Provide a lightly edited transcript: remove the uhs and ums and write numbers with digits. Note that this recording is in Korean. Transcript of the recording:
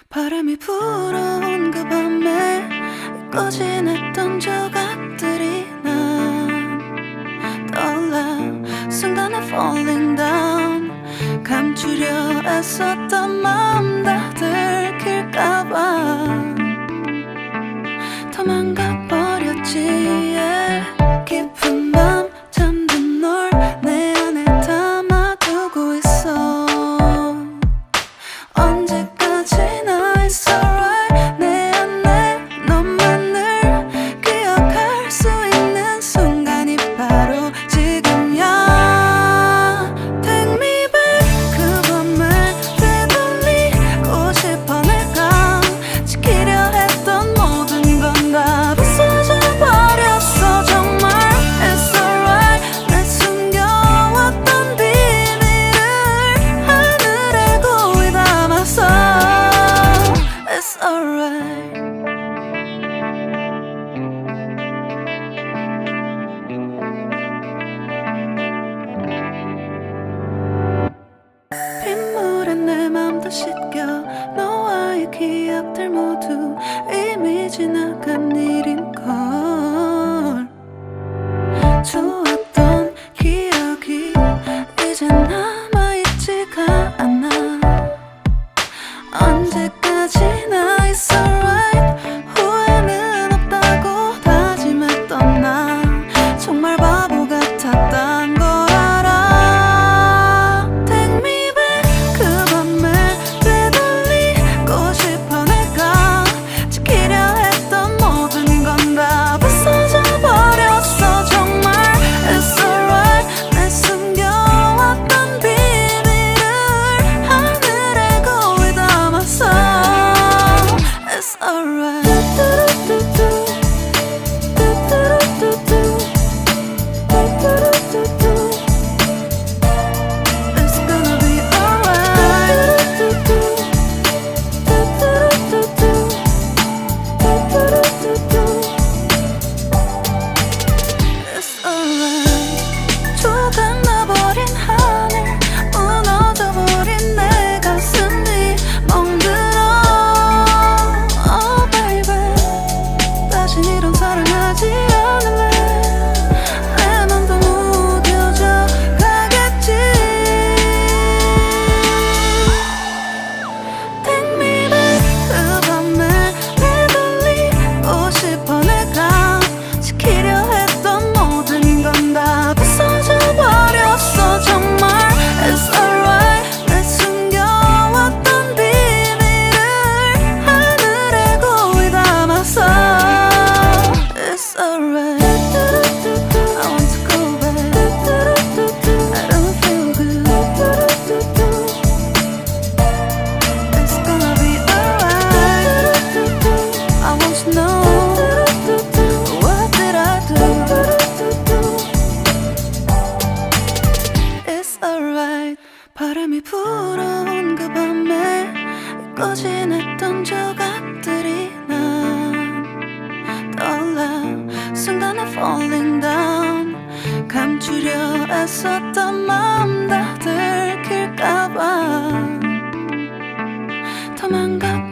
바람이 불어온 그 밤에 잊고 지냈던 조각들이 난 떠올라. 순간에 falling down. 감추려 애썼던 마음 다 들킬까봐 도망가 버렸지. yeah. 깊은 밤 잠든 널 내 안에 담아두고 있어. 언제까지나 it's alright. 내 안에 너만을 기억할 수 있는 순간이 바로 지금이야. Take me back. 그 밤을 되돌리고 싶어. 내가 지키려 했던 모든 건 다 부서져 버렸어. 정말 it's alright. 내 숨겨왔던 비밀을 하늘에 고이 담아서 it's alright. 빗물에 내 맘도 씻겨. 너와의 기억들 모두 이미 지나간 일인걸. 좋았던 기억이 이제 남아있지가 않아. 언제까지나 it's alright. 후회는 없다고 다짐했던 나 정말 바보 같았단 걸 알아. Take me back. 그 밤을 되돌리고 싶어. 내가 지키려 했던 모든 건 다 부서져 버렸어. 정말 it's alright. 내 숨겨왔던 비밀을 하늘에 고이 담아서 it's alright. It's gonna be alright. It's alright. 조각나버린 하늘, 무너져버린 내 가슴이 멍들어. Oh baby, 다신 이런 사랑하지 않을래. 내 맘도 무뎌져 가겠지. Take me back. 그 밤을 되돌리고 싶어. 내가 지키려 했던 모든 건 다 부서져 버렸어. 정말 it's alright. 내 숨겨왔던 비밀을 하늘에 고이 담아서 it's alright. I want to go back. I don't feel good. It's gonna be alright. I want to know what did I do. It's alright. 바람이 불어온 그 밤에 잊고 지냈던 조각들이 난 떠올라. 순간에 falling down. 감추려 애썼던 마음 다 들킬까봐 도망가